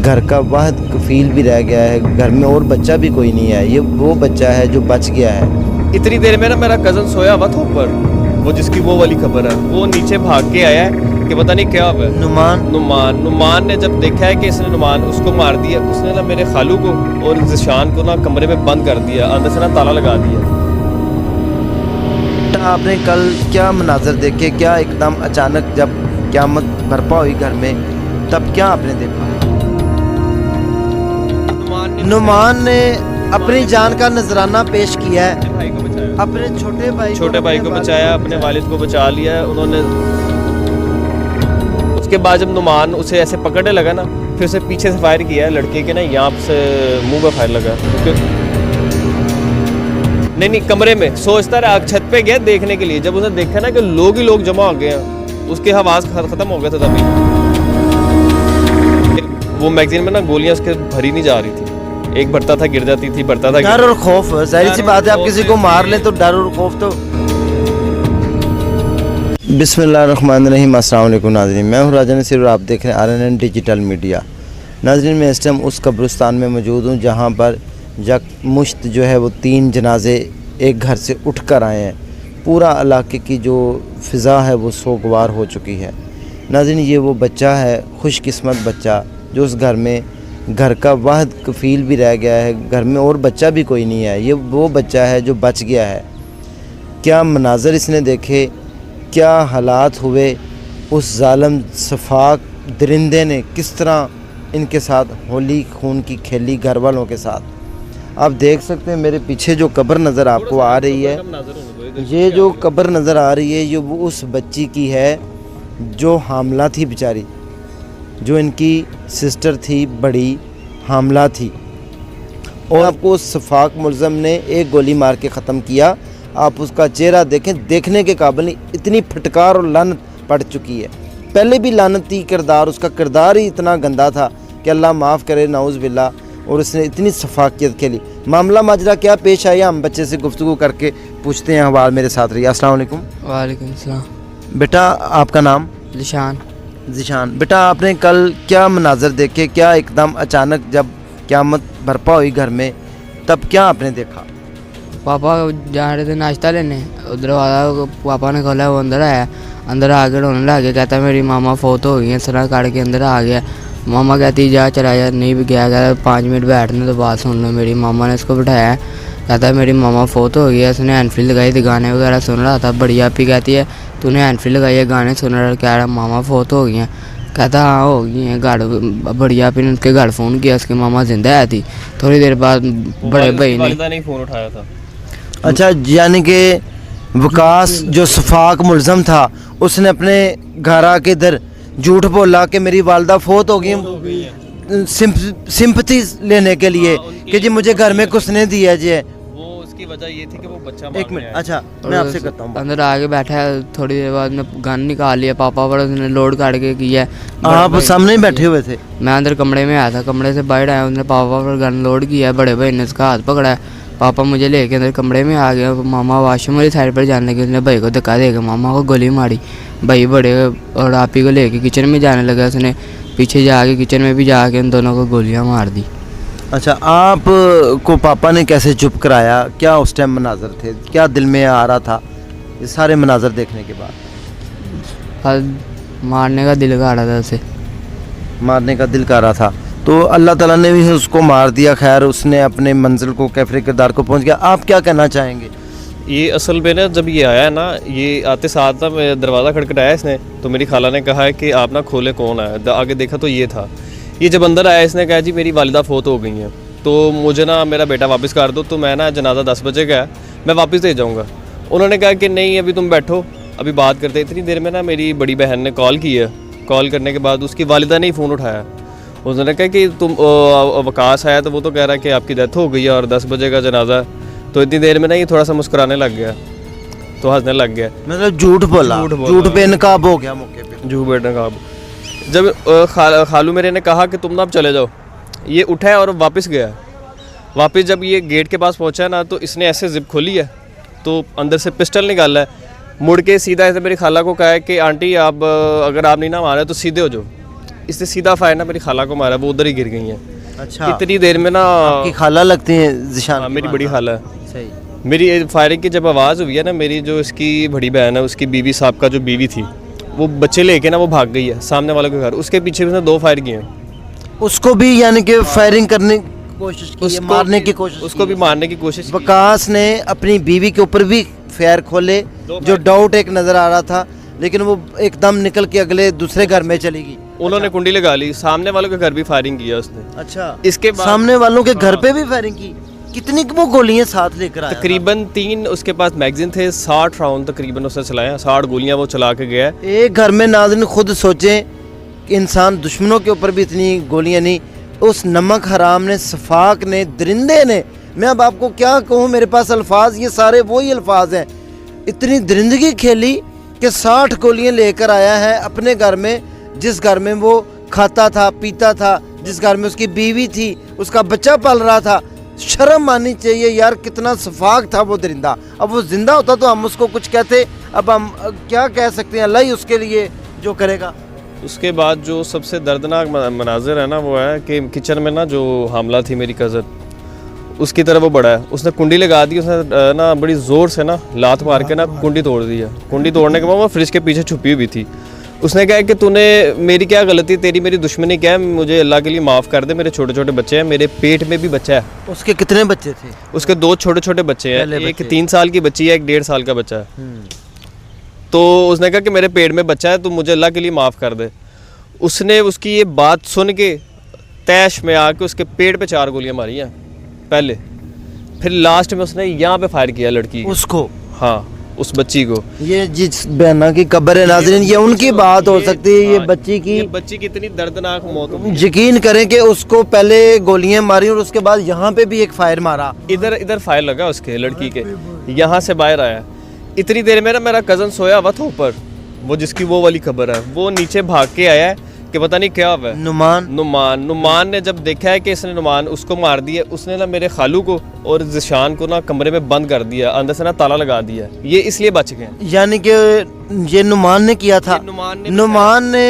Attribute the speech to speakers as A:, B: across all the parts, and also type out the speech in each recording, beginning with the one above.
A: घर का वाहिद कफील भी रह गया है, घर में और बच्चा भी कोई नहीं है। ये वो बच्चा है जो बच गया है।
B: इतनी देर में ना मेरा कज़न सोया हुआ था ऊपर, वो जिसकी वो वाली खबर है, वो नीचे भाग के आया है कि पता नहीं क्या हुआ है। नुमान ने जब देखा है कि इसने नुमान उसको मार दिया, उसने ना मेरे खालू को और ज़िशान को ना कमरे में बंद कर दिया, अंदर से ना ताला लगा दिया।
A: आपने कल क्या मनाजर देखे, क्या एकदम अचानक जब क़यामत बरपा हुई घर में, तब क्या आपने देखा? नुमान ने अपनी जान का नजराना पेश किया है,
B: भाई को बचाया,
A: अपने छोटे भाई को
B: बचाया, अपने वालिद को बचा लिया उन्होंने। उसके बाद जब नुमान उसे ऐसे पकड़ने लगा ना, फिर उसे पीछे से फायर किया है, लड़के के ना यहाँ से मुंह पे फायर लगा। नहीं कमरे में सोचता रहा, छत पे गया देखने के लिए, जब उसने देखा ना कि लोग ही लोग जमा हो गए हैं, उसकी आवाज़ ख़त्म हो गया था तभी। वो मैगजीन में ना गोलियां उसके भरी नहीं जा रही थी, एक भरता था गिर जाती थी, भरता था।
A: डर और खौफ, जाहिर सी बात है, आप किसी को मार लें तो डर और खौफ तो। बिस्मिल्लाहिर्रहमानिर्रहीम, अस्सलाम वालेकुम नाज़रीन, मैं हूँ राजा नसीर और आप देख रहे हैं RNN डिजिटल मीडिया। नाज़रीन, मैं इस टाइम उस कब्रिस्तान में मौजूद हूँ जहाँ पर यकमुश्त जो है वो 3 जनाजे एक घर से उठ कर आए हैं। पूरा इलाके की जो फ़िज़ा है वो सोगवार हो चुकी है। नाज़रीन, ये वो बच्चा है, खुशकिस्मत बच्चा, जो उस घर में घर का वाहिद कफील भी रह गया है, घर में और बच्चा भी कोई नहीं है। ये वो बच्चा है जो बच गया है। क्या मनाज़र इसने देखे, क्या हालात हुए, उस जालिम सफाक दरिंदे ने किस तरह इनके साथ होली खून की खेली घर वालों के साथ। आप देख सकते हैं मेरे पीछे जो कब्र नज़र आपको आ रही है, ये जो कब्र नज़र आ रही है, ये वो उस बच्ची की है जो हामला थी बेचारी, जो इनकी सिस्टर थी, बड़ी हामला थी, और आपको उस सफाक मुलज़म ने एक गोली मार के ख़त्म किया। आप उसका चेहरा देखें, देखने के काबिल नहीं, इतनी फटकार और लानत पड़ चुकी है। पहले भी लानती किरदार, उसका किरदार ही इतना गंदा था कि अल्लाह माफ़ करे, नाउज़ बिल्ला, और उसने इतनी सफाकियत खेली। मामला माजरा क्या पेश आया, हम बच्चे से गुफ्तगू करके पूछते हैं। हवाल मेरे साथ रहिए। अस्सलाम वालेकुम।
C: वालेकुम सलाम।
A: बेटा, आपका नाम? ज़िशान। बेटा, आपने कल क्या मनाजर देखे, क्या एकदम अचानक जब क़यामत बरपा हुई घर में, तब क्या आपने देखा?
C: पापा जा रहे थे नाश्ता लेने, उधर वाला पापा ने खोला, वो अंदर आया, अंदर आके रोने लगे, कहता मेरी मामा फोत हो गई है। सरा काट के अंदर आ गया। मामा कहती जा चला जा, नहीं भी गया, कहता 5 मिनट बैठने तो बात सुन लो मेरी। मामा ने इसको बिठाया, कहता मेरी मामा फोत हो गई है। उसने हैंडफ्री लगाई थी, गाने वगैरह सुन रहा था। बड़ी आपी कहती है तूने हैंडफ्री लगाई है, गाने सुन रहा, कह रहा मामा फोत हो गई हैं। कहता हाँ हो गई हैं। बड़ी आपी ने उसके घर फ़ोन किया, उसकी मामा जिंदा है थी। थोड़ी देर बाद बड़े भाई ने
B: फ़ोन उठाया था।
A: अच्छा, यानी कि वकास जो सफाक मुलज़म था, उसने अपने घर आके इधर झूठ बोला कि मेरी वालदा फोत हो गई, सिंपथी लेने के लिए कि जी मुझे घर में किसने दिया जी।
B: वो उसकी वजह ये थी कि वो बच्चा
A: एक मिनट, अच्छा मैं आपसे करता हूँ।
C: अंदर आके बैठा है, थोड़ी देर बाद में गन निकाल लिया पापा पर, उसने लोड काट के किया।
A: आप सामने ही बैठे हुए थे?
C: मैं अंदर कमरे में आया था, कमरे से बाहर आया, उसने पापा पर गन लोड किया। बड़े भाई ने उसका हाथ पकड़ा है, पापा मुझे लेके अंदर कमरे में आ गया। मामा वाशरूम वाली साइड पर जाने लगे, उसने भाई को धक्का देकर मामा को गोली मारी। भाई बड़े और आपी को लेके किचन में जाने लगा, उसने पीछे जाके किचन में भी जाके उन दोनों को गोलियां मार दी।
A: अच्छा, आप को पापा ने कैसे चुप कराया, क्या उस टाइम मनाजर थे, क्या दिल में आ रहा था ये सारे मनाजर देखने के बाद?
C: मारने का दिल कर रहा था उसे,
A: मारने का दिल कर रहा था, तो अल्लाह ताला ने भी उसको मार दिया। खैर, उसने अपने मंजिल को, कैफरे किरदार को पहुंच गया। आप क्या कहना चाहेंगे?
B: ये असल में ना जब ये आया है ना, ये आते साथ ना मेरा दरवाज़ा खटखटाया इसने, तो मेरी खाला ने कहा है कि आप ना खोले कौन आया। आगे देखा तो ये था। ये जब अंदर आया, इसने कहा जी मेरी वालिदा फोत हो गई हैं, तो मुझे ना मेरा बेटा वापस कर दो। तो मैं ना जनाजा 10 बजे का है, मैं वापस दे जाऊँगा। उन्होंने कहा कि नहीं अभी तुम बैठो, अभी बात करते। इतनी देर में ना मेरी बड़ी बहन ने कॉल की है। कॉल करने के बाद उसकी वालिदा ने ही फ़ोन उठाया। उसने कहा कि तुम वकास आया, तो वो तो कह रहा है कि आपकी डेथ हो गई है और 10 बजे का जनाजा है। तो इतनी देर में ना ये थोड़ा सा मुस्कुराने लग गया, तो हंसने लग गया।
A: मतलब झूठ बोला, झूठ पे नकाब हो गया मौके पे,
B: झूठ पे नकाब। जब खालू मेरे ने कहा कि तुम ना अब चले जाओ, ये उठा है और वापस गया। वापस जब ये गेट के पास पहुंचा ना, तो इसने ऐसे जिप खोली है, तो अंदर से पिस्टल निकाला है, मुड़ के सीधा ऐसे मेरी खाला को कहा है कि आंटी आप अगर आप नहीं ना मारे तो सीधे हो जाओ। इसने सीधा फायर ना मेरी खाला को मारा, वो उधर ही गिर गई हैं।
A: अच्छा,
B: इतनी देर में ना
A: आपकी खाला लगती हैं ज़िशान
B: हाँ,
A: की
B: मेरी
A: माँ?
B: बड़ी खाला है।
A: सही।
B: मेरी फायरिंग की जब आवाज़ हुई है ना, मेरी जो इसकी बड़ी बहन है उसकी बीवी साहब का जो बीवी थी वो बच्चे लेके ना वो भाग गई है सामने वाले के घर, उसके पीछे उसने 2 फायर किए हैं।
A: उसको भी यानी कि फायरिंग करने की कोशिश की है, मारने की कोशिश
B: उसको भी मारने की कोशिश की।
A: वकास ने अपनी बीवी के ऊपर भी फायर खोले, जो डाउट एक नज़र आ रहा था, लेकिन वो एकदम निकल के अगले दूसरे घर में चली गई।
B: उन्होंने कुंडी लगा ली, सामने वालों के घर भी फायरिंग किया उसने।
A: अच्छा,
B: इसके बाद
A: सामने वालों के घर पे भी फायरिंग की? कितनी वो गोलियां साथ लेकर आया?
B: तकरीबन 3 उसके पास मैगजीन थे, 60 राउंड तकरीबन उसने चलाया, 60 गोलियां वो चला के गया है।
A: एक घर में नाज़रीन खुद सोचें कि इंसान दुश्मनों के ऊपर भी इतनी गोलियां नहीं, उस नमक हराम ने, सफाक ने, दरिंदे ने, मैं अब आपको क्या कहूँ, मेरे पास अल्फाज ये सारे वही अल्फाज हैं, इतनी दरिंदगी खेली कि 60 गोलियां लेकर आया है अपने घर में, जिस घर में वो खाता था, पीता था, जिस घर में उसकी बीवी थी, उसका बच्चा पल रहा था। शर्म माननी चाहिए यार, कितना सफाक था वो दरिंदा। अब वो जिंदा होता तो हम उसको कुछ कहते, अब हम क्या कह सकते हैं, अल्लाह ही उसके लिए जो करेगा।
B: उसके बाद जो सबसे दर्दनाक मनाजिर है ना वो है कि किचन में ना जो हामला थी मेरी कज़न, उसकी तरफ वो बड़ा है, उसने कुंडी लगा दी, उसने ना बड़ी ज़ोर से ना लात मार के ना कुंडी तोड़ दी है। कुंडी तोड़ने के बाद वो फ्रिज के पीछे छुपी हुई थी। उसने कहा कि तूने, मेरी क्या गलती, तेरी मेरी दुश्मनी क्या है, मुझे अल्लाह के लिए माफ़ कर दे, मेरे छोटे छोटे बच्चे हैं, मेरे पेट में भी बच्चा है।
A: उसके कितने बच्चे थे?
B: उसके 2 छोटे छोटे बच्चे हैं, एक 3 साल की बच्ची है, एक 1.5 साल का बच्चा है। तो उसने कहा कि मेरे पेट में बच्चा है, तो मुझे अल्लाह के लिए माफ़ कर दे। उसने उसकी ये बात सुन के तैश में आके उसके पेट पे 4 गोलियां मारी हैं पहले, फिर लास्ट में उसने यहाँ पे फायर किया लड़की
A: उसको,
B: हाँ उस बच्ची को।
A: ये जिस बहना की कब्र है नाज़रीन, ये उनकी बात हो सकती है, ये बच्ची की,
B: ये बच्ची की इतनी दर्दनाक मौत हुई।
A: यकीन करें कि उसको पहले गोलियां मारी और उसके बाद यहाँ पे भी एक फायर मारा।
B: इधर फायर लगा उसके लड़की के, यहाँ से बाहर आया। इतनी देर में ना मेरा कज़न सोया हुआ था ऊपर, वो जिसकी वो वाली खबर है, वो नीचे भाग के आया है कि पता नहीं क्या हुआ है। नुमान ने जब देखा है कि इसने नुमान उसको मार दिया, उसने ना मेरे खालू को और ज़िशान को ना कमरे में बंद कर दिया, अंदर से ना ताला लगा दिया। ये इसलिए बच गए,
A: यानी कि ये नुमान ने किया था। नुमान ने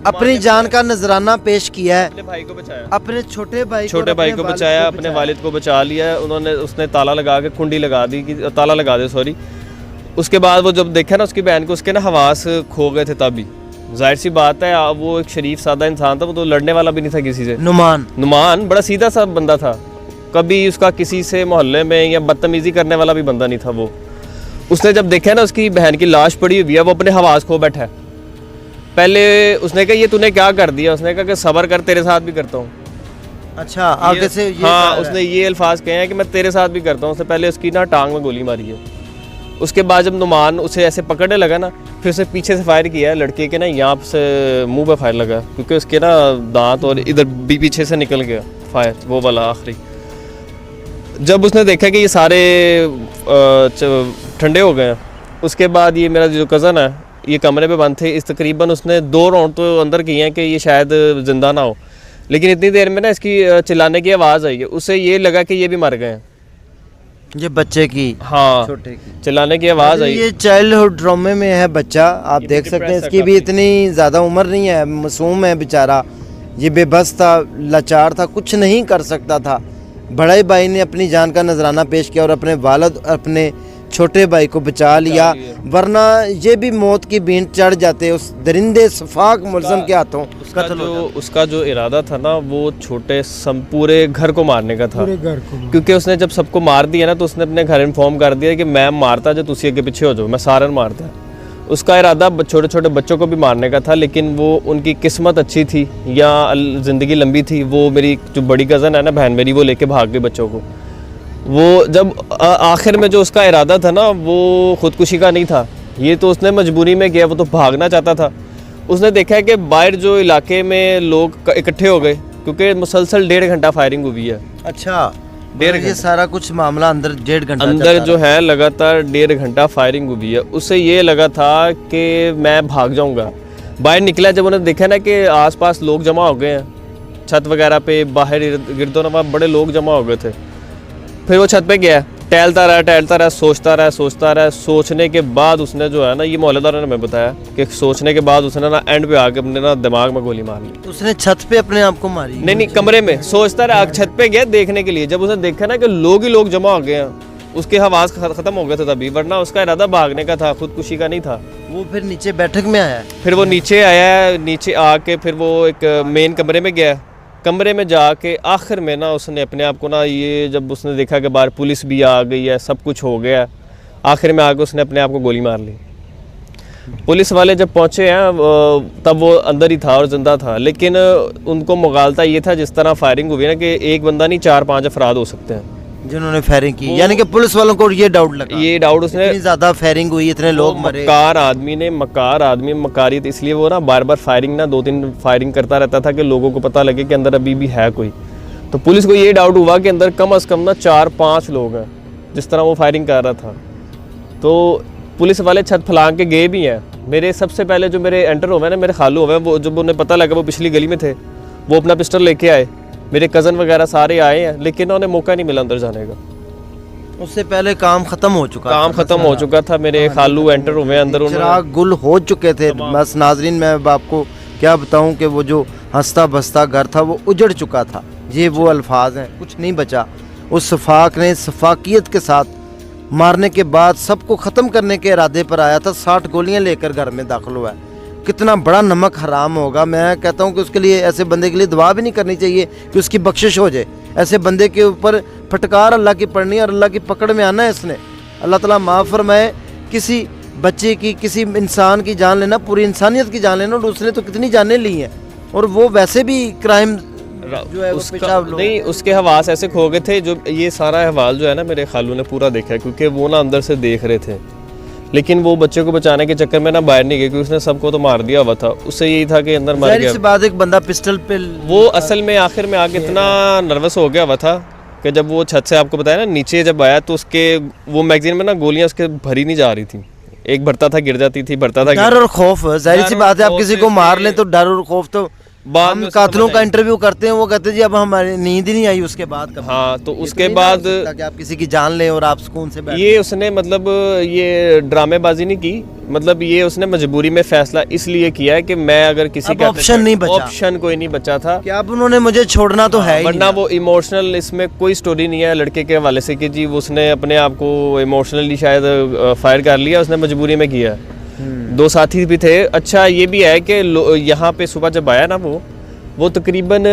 A: अपनी जान का नजराना पेश किया है,
B: अपने भाई को बचाया,
A: अपने छोटे भाई
B: को बचाया, अपने वालिद को बचा लिया। उसने ताला लगा के कुंडी लगा दी, ताला लगा दे सॉरी। उसके बाद वो जब देखा ना उसकी बहन को, उसके ना हवास खो गए थे। तभी जाहिर सी बात है, वो एक शरीफ सादा इंसान था, वो तो लड़ने वाला भी नहीं था किसी से। नुमान बड़ा सीधा सा बंदा था, कभी उसका किसी से मोहल्ले में या बदतमीजी करने वाला भी बंदा नहीं था वो। उसने जब देखा ना उसकी बहन की लाश पड़ी हुई है, वो अपने हवास खो बैठा है। पहले उसने कहा ये तूने क्या कर दिया, उसने कहा कि सब्र कर, तेरे साथ भी करता हूँ।
A: अच्छा, आगे से ये
B: हाँ, उसने ये अल्फाज कहे हैं कि मैं तेरे साथ भी करता हूँ। उससे पहले उसकी ना टांग में गोली मारी है। उसके बाद जब नुमान उसे ऐसे पकड़ने लगा ना, फिर उसे पीछे से फायर किया है, लड़के के ना यहाँ से मुंह पे फायर लगा, क्योंकि उसके ना दांत और इधर भी पीछे से निकल गया फायर, वो वाला आखिरी। जब उसने देखा कि ये सारे ठंडे हो गए हैं, उसके बाद ये मेरा जो कज़न है, ये कमरे पे बंद थे, इस तकरीबन उसने 2 राउंड तो अंदर किए हैं कि ये शायद ज़िंदा ना हो, लेकिन इतनी देर में ना इसकी चिल्लाने की आवाज़ आई है, उसे ये लगा कि ये भी मर गए हैं,
A: ये बच्चे की,
B: हाँ
A: छोटे की
B: चिल्लाने की आवाज़ आई।
A: ये चाइल्डहुड ट्रॉमे में है बच्चा, आप देख सकते हैं, इसकी भी इतनी ज़्यादा उम्र नहीं है, मासूम है बेचारा, ये बेबस था, लाचार था, कुछ नहीं कर सकता था। बड़े भाई ने अपनी जान का नजराना पेश किया और अपने वालिद, अपने छोटे भाई को बचा लिया, वरना ये भी मौत की बींट चढ़ जाते उस दरिंदे सफाक मुलज़म के हाथों।
B: उसका जो इरादा था ना, वो छोटे पूरे घर को मारने का था, क्योंकि उसने जब सबको मार दिया ना, तो उसने अपने घर इन्फॉर्म कर दिया कि मैं मारता जो तुसी आगे पीछे हो जाओ, मैं सारन मारता। उसका इरादा छोटे छोटे बच्चों को भी मारने का था, लेकिन वो उनकी किस्मत अच्छी थी या ज़िंदगी लंबी थी। वो मेरी जो बड़ी कज़न है ना, बहन मेरी, वो लेके भाग गई बच्चों को। वो जब आखिर में जो उसका इरादा था ना, वो ख़ुदकुशी का नहीं था, ये तो उसने मजबूरी में किया, वो तो भागना चाहता था। उसने देखा है कि बाहर जो इलाके में लोग इकट्ठे हो गए, क्योंकि मुसलसल 1.5 घंटा फायरिंग हुई है।
A: अच्छा, 1.5 घंटा, ये सारा कुछ मामला अंदर 1.5 घंटा
B: अंदर जो है लगातार 1.5 घंटा फायरिंग हुई है। उसे ये लगा था कि मैं भाग जाऊंगा। बाहर निकला, जब उन्होंने देखा ना कि आसपास लोग जमा हो गए हैं, छत वगैरह पे बाहर गिरदोनवा बड़े लोग जमा हो गए थे, फिर वो छत पे गया, टहलता रहा, सोचता रहा। सोचने के बाद उसने जो है ना, ये मोहल्लेदारों ने हमें बताया कि सोचने के बाद उसने ना एंड पे आके अपने ना दिमाग में गोली मार ली।
A: उसने छत पे अपने आप को मारी?
B: नहीं, कमरे में सोचता रहा, छत पे गया देखने के लिए। जब उसने देखा ना कि लोग ही लोग जमा हो गए हैं, उसके हवास खत्म हो गए थे तभी, वरना उसका इरादा भागने का था, खुदकुशी का नहीं था।
A: वो फिर नीचे बैठक में आया?
B: फिर वो नीचे आया, नीचे आके फिर वो एक मेन कमरे में गया। कमरे में जाके आखिर में ना उसने अपने आप को ना, ये जब उसने देखा कि बाहर पुलिस भी आ गई है, सब कुछ हो गया है, आखिर में आके उसने अपने आप को गोली मार ली। पुलिस वाले जब पहुंचे हैं तब वो अंदर ही था और जिंदा था, लेकिन उनको मुगालता ये था जिस तरह फायरिंग हुई ना कि एक बंदा नहीं 4-5 अफराद हो सकते हैं
A: जिन्होंने फायरिंग की। यानी कि पुलिस वालों को ये डाउट लगा,
B: ये डाउट उसने,
A: इतनी ज्यादा फायरिंग हुई, इतने लोग मरे।
B: मकार आदमी मकारियत, इसलिए वो ना बार बार फायरिंग ना 2-3 फायरिंग करता रहता था कि लोगों को पता लगे कि अंदर अभी भी है कोई। तो पुलिस को ये डाउट हुआ कि अंदर कम से कम ना 4-5 लोग हैं जिस तरह वो फायरिंग कर रहा था। तो पुलिस वाले छत फलांग के गए भी हैं। मेरे सबसे पहले जो मेरे एंटर हुए ना, मेरे खालू हुए, वो जब उन्हें पता लगा वो पिछली गली में थे, वो अपना पिस्टल लेके आए। मेरे कज़न वगैरह सारे आए हैं, लेकिन उन्हें मौका नहीं मिला अंदर जाने का।
A: उससे पहले काम खत्म हो चुका
B: था। मेरे खालू एंटर हुए अंदर,
A: चिराग गुल हो चुके थे। बस नाजरीन, मैं अब आपको क्या बताऊं कि वो जो हंसता बसता घर था वो उजड़ चुका था। ये वो अल्फाज हैं, कुछ नहीं बचा। उस सफाक ने सफाकियत के साथ मारने के बाद सबको ख़त्म करने के इरादे पर आया था। 60 गोलियां लेकर घर में दाखिल हुआ है। कितना बड़ा नमक हराम होगा। मैं कहता हूं कि उसके लिए, ऐसे बंदे के लिए दुआ भी नहीं करनी चाहिए कि उसकी बख्शिश हो जाए। ऐसे बंदे के ऊपर फटकार अल्लाह की पड़नी और अल्लाह की पकड़ में आना है इसने। अल्लाह ताला माफ़ फरमाए। किसी बच्चे की, किसी इंसान की जान लेना, पूरी इंसानियत की जान लेना, और उसने तो कितनी जानें ली हैं। और वो वैसे भी क्राइम जो है
B: उसका नहीं, उसके हवास ऐसे खो गए थे। जो ये सारा अहवाल जो है ना, मेरे खालू ने पूरा देखा है, क्योंकि वो ना अंदर से देख रहे थे, लेकिन वो बच्चे को बचाने के चक्कर में ना बाहर नहीं गए, क्योंकि उसने सबको तो मार दिया हुआ था। उससे यही था कि अंदर मर गया।
A: बाद एक बंदा पिस्टल पे,
B: वो असल में आखिर में आके इतना नर्वस हो गया हुआ था कि जब वो छत से, आपको बताया ना, नीचे जब आया तो उसके वो मैगजीन में ना गोलियां उसके भरी नहीं जा रही थी। एक भरता था, गिर जाती थी, भरता था।
A: डर और खौफ, जाहिर सी बात है, आप किसी को मार लें तो डर और खौफ तो। हम कातिलों का इंटरव्यू करते हैं, वो कहते हैं जी अब हमारी नींद ही नहीं आई उसके बाद कभी।
B: हाँ, तो उसके बाद
A: कि आप किसी की जान लें और आप सुकून से बैठें।
B: ये उसने मतलब ये ड्रामेबाजी नहीं की, मतलब ये उसने मजबूरी में फैसला इसलिए किया है कि मैं अगर किसी का
A: ऑप्शन नहीं बचा,
B: ऑप्शन कोई नहीं बचा था
A: कि अब उन्होंने मुझे छोड़ना तो है ही,
B: वरना वो इमोशनल, इसमें कोई स्टोरी नहीं है लड़के के हवाले से कि जी उसने अपने आप को इमोशनली शायद फायर कर लिया, उसने मजबूरी में किया। 2 साथी भी थे। अच्छा ये भी है कि यहाँ पे सुबह जब आया ना वो तकरीबन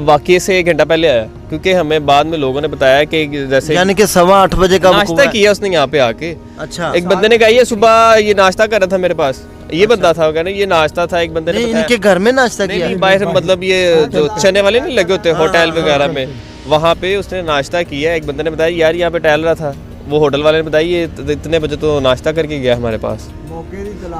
B: वाक़े से 1 घंटा पहले आया, क्योंकि हमें बाद में लोगों ने बताया कि जैसे
A: यानी कि 8:15 बजे का
B: नाश्ता किया उसने यहाँ पे आके।
A: अच्छा,
B: एक बंदे ने कहा ये सुबह ये नाश्ता कर रहा था मेरे पास, ये बंदा था, कहना ये नाश्ता था। एक बंदे ने बताया
A: इनके घर में नाश्ता किया?
B: नहीं, बाहर मतलब ये जो चने वाले नहीं लगे होते होटल वगैरह में, वहाँ पे उसने नाश्ता किया। एक बंदे ने बताया यार यहाँ पे टहल रहा था, वो होटल वाले ने बताया ये इतने बजे तो नाश्ता करके गया हमारे पास,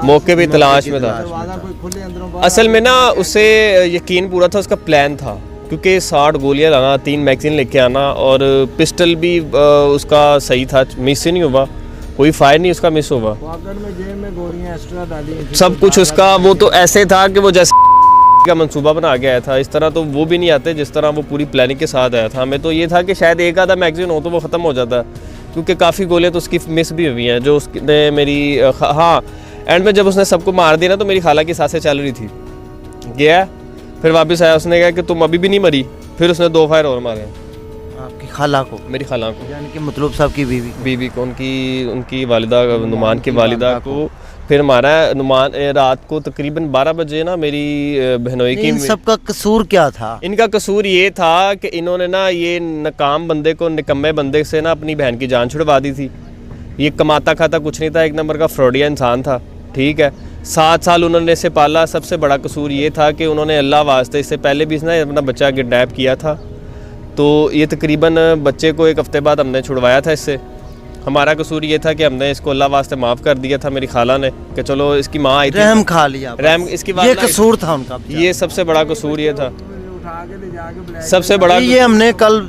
B: मौके भी तलाश में था। असल में ना उसे यकीन पूरा था, उसका प्लान था, क्योंकि 60 गोलियां लाना, 3 मैगजीन लेके आना, और पिस्टल भी उसका सही था, मिस ही नहीं हुआ, कोई फायर नहीं उसका मिस हुआ। सब कुछ उसका वो तो ऐसे था कि वो जैसे का मंसूबा बना के आया था, इस तरह तो वो भी नहीं आते जिस तरह वो पूरी प्लानिंग के साथ आया था। हमें तो ये था कि शायद एक आधा मैगजीन हो तो वो ख़त्म हो जाता, क्योंकि काफ़ी गोलियां तो उसकी मिस भी हुई हैं जो उसने मेरी। हाँ, एंड में जब उसने सबको मार दिया ना तो मेरी खाला की सांसें चल रही थी। गया फिर वापस आया, उसने कहा कि तुम अभी भी नहीं मरी, फिर उसने 2 फायर और मारे।
A: आपकी खाला को?
B: मेरी खाला को,
A: यानी कि मतलब साहब की बीवी
B: को, उनकी वालिदा, नुमान की वालिदा को फिर मारा है। नुमान रात को तकरीबन 12 बजे ना मेरी बहनोई की।
A: इन सबका कसूर क्या था?
B: इनका कसूर ये था कि इन्होंने ना ये नाकाम बंदे को, निकम्मे बंदे से ना अपनी बहन की जान छुड़वा दी थी। ये कमाता खाता कुछ नहीं था, एक नंबर का फ्रॉडिया इंसान था, ठीक है। 7 साल उन्होंने इसे पाला। सबसे बड़ा कसूर ये था कि उन्होंने अल्लाह वास्ते, इससे पहले भी इसने अपना बच्चा किडनैप किया था, तो ये तकरीबन बच्चे को 1 हफ्ते बाद हमने छुड़वाया था इससे। हमारा कसूर ये था कि हमने इसको अल्लाह वास्ते माफ़ कर दिया था, मेरी खाला ने, कि चलो इसकी माँ आई थी,
A: रहम खा लिया,
B: रहम इसकी
A: ये कसूर था उनका।
B: ये सबसे बड़ा कसूर ये था, सबसे बड़ा।
A: ये हमने कल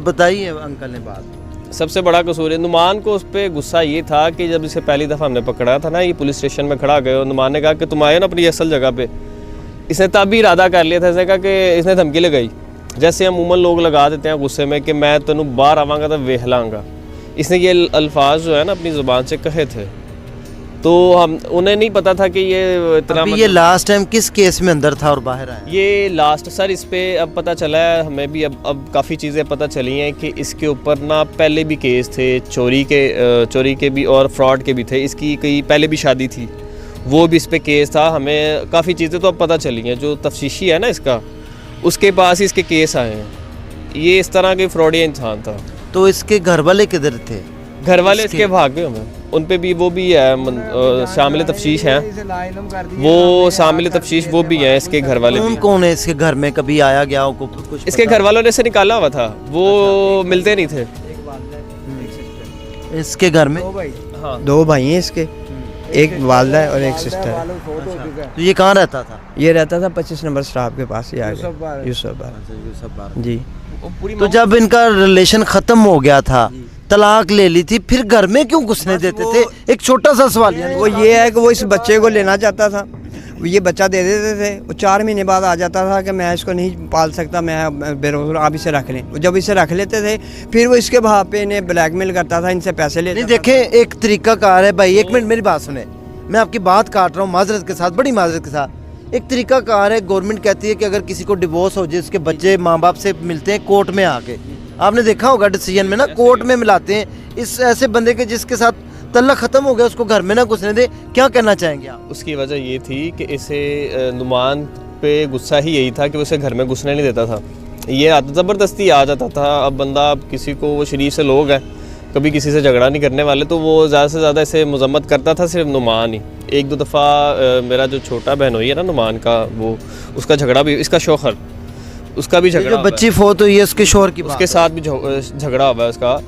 A: बताई है अंकल ने बात।
B: सबसे बड़ा कसूर है नुमान को। उस पर गुस्सा ये था कि जब इसे पहली दफ़ा हमने पकड़ा था ना, ये पुलिस स्टेशन में खड़ा गए और नुमान ने कहा कि तुम आए ना अपनी असल जगह पे। इसने तब भी इरादा कर लिया था, इसने कहा कि इसने धमकी लगाई, जैसे अमूमन लोग लगा देते हैं गुस्से में, कि मैं तेनू बाहर आवांगा तो वेख लांगा। इसने ये अल्फाज जो है ना अपनी ज़ुबान से कहे थे, तो हम उन्हें नहीं पता था कि ये इतना
A: अभी ये लास्ट टाइम किस केस में अंदर था और बाहर आया?
B: ये लास्ट सर इस पे अब पता चला है हमें भी, अब काफ़ी चीज़ें पता चली हैं कि इसके ऊपर ना पहले भी केस थे, चोरी के भी और फ्रॉड के भी थे। इसकी कई पहले भी शादी थी, वो भी इस पे केस था। हमें काफ़ी चीज़ें तो अब पता चली हैं। जो तफ्तीशी है ना इसका, उसके पास ही इसके केस आए हैं। ये इस तरह के फ्रॉडी इंसान था।
A: तो इसके घर वाले किधर थे?
B: घर वाले इसके भाग गए हमें, उन पे भी वो भी है शामिल तफ्तीश हैं, वो शामिल तफ्तीश वो भी हैं इसके घर वाले
A: कौन
B: भी।
A: कौन है इसके घर में? कभी आया गया हो कुछ?
B: इसके घर वालों ने इसे निकाला हुआ था, वो मिलते नहीं थे।
A: इसके घर में
B: हाँ,
D: 2 भाई हैं इसके, एक वालदा है और एक सिस्टर है।
A: तो ये कहाँ रहता था?
D: ये रहता था 25 नंबर स्टॉप के पास ही आगे, यूसुफ बार जी।
A: तो जब इनका रिलेशन खत्म हो गया था, तलाक ले ली थी, फिर घर में क्यों घुसने देते थे? एक छोटा सा सवाल
D: वो ये है कि वो इस बच्चे को लेना चाहता था, ये बच्चा दे देते थे। वो 4 महीने बाद आ जाता था कि मैं इसको नहीं पाल सकता, मैं बेरोजगार, आप इसे रख लें। जब इसे रख लेते थे फिर वो इसके भाव पे इन्हें ब्लैकमेल करता था, इनसे पैसे लेता
A: नहीं
D: था।
A: देखें, एक तरीकाकार है भाई, एक मिनट मेरी बात सुने, मैं आपकी बात काट रहा हूँ माजरत के साथ, बड़ी माजरत के साथ। एक तरीकाकार है, गवर्नमेंट कहती है कि अगर किसी को डिवोर्स हो जाए, उसके बच्चे माँ बाप से मिलते हैं कोर्ट में आके, आपने देखा होगा डिसीजन में ना, कोर्ट में मिलाते हैं इस ऐसे बंदे के जिसके साथ तल्ला खत्म हो गया, उसको घर में ना घुसने दे। क्या कहना चाहेंगे आप?
B: उसकी वजह ये थी कि इसे नुमान पे गुस्सा ही यही था कि उसे घर में घुसने नहीं देता था। ये ज़बरदस्ती आ जाता था। अब बंदा किसी को, वो शरीफ से लोग हैं, कभी किसी से झगड़ा नहीं करने वाले, तो वो ज़्यादा से ज़्यादा इसे मजम्मत करता था सिर्फ नुमान ही। 1-2 दफ़ा मेरा जो छोटा बहनोई है ना नुमान का, वो उसका झगड़ा भी, इसका शौहर, उसका भी झगड़ा
A: जो
B: हुआ है।
A: बच्ची फोत हुई है उसके शोहर की
B: उसके साथ भी झगड़ा हुआ है उसका।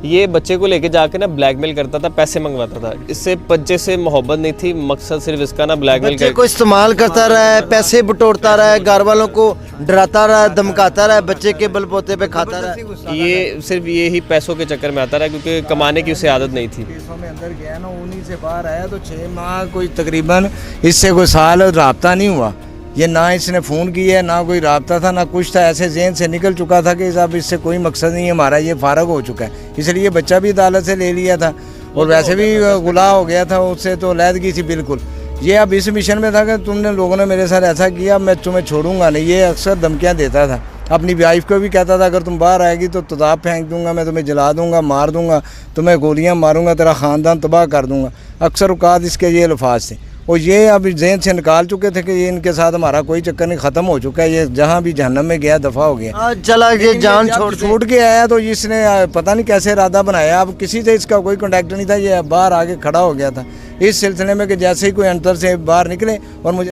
B: ये बच्चे को लेके जाके ना ब्लैकमेल करता था, पैसे मंगवाता था। इससे बच्चे से मोहब्बत नहीं थी, मकसद सिर्फ इसका ना ब्लैकमेल
A: बच्चे को इस्तेमाल करता रहा है, पैसे बटोरता रहा है, घर वालों को डराता रहा है, धमकाता रहा है, बच्चे के बलबोते पे खाता रहा है।
B: ये सिर्फ ये ही पैसों के चक्कर में आता रहा, क्योंकि कमाने की उसे आदत नहीं थी।
E: केसों में अंदर गया ना, उन्हीं से बाहर आया तो 6 माह कोई तकरीबन, इससे कोई साल राब्ता नहीं हुआ। ये ना इसने फ़ोन किया, ना कोई राब्ता था, ना कुछ था। ऐसे जेहन से निकल चुका था कि साहब इससे कोई मकसद नहीं है हमारा, ये फारग हो चुका है। इसलिए बच्चा भी अदालत से ले लिया था और वैसे भी गुलाह हो गया था, उससे तो लैदगी थी बिल्कुल। ये अब इस मिशन में था कि तुमने लोगों ने मेरे साथ ऐसा किया, मैं तुम्हें छोड़ूंगा नहीं। ये अक्सर धमकियाँ देता था, अपनी वाइफ को भी कहता था अगर तुम बाहर आएगी तो तेज़ाब फेंक दूंगा, मैं तुम्हें जला दूंगा, मार दूंगा, तुम्हें गोलियां मारूंगा, तेरा ख़ानदान तबाह कर दूंगा। अक्सर औकात इसके ये अल्फाज थे। और ये अब जहन से निकाल चुके थे कि ये इनके साथ हमारा कोई चक्कर नहीं, ख़त्म हो चुका है। ये जहाँ भी जहन्नम में गया दफ़ा हो गया,
A: चला ये जान
E: छोड़ के आया तो इसने पता नहीं कैसे इरादा बनाया। अब किसी से इसका कोई कॉन्टैक्ट नहीं था, ये बाहर आके खड़ा हो गया था इस सिलसिले में कि जैसे ही कोई अंतर से बाहर निकले और मुझे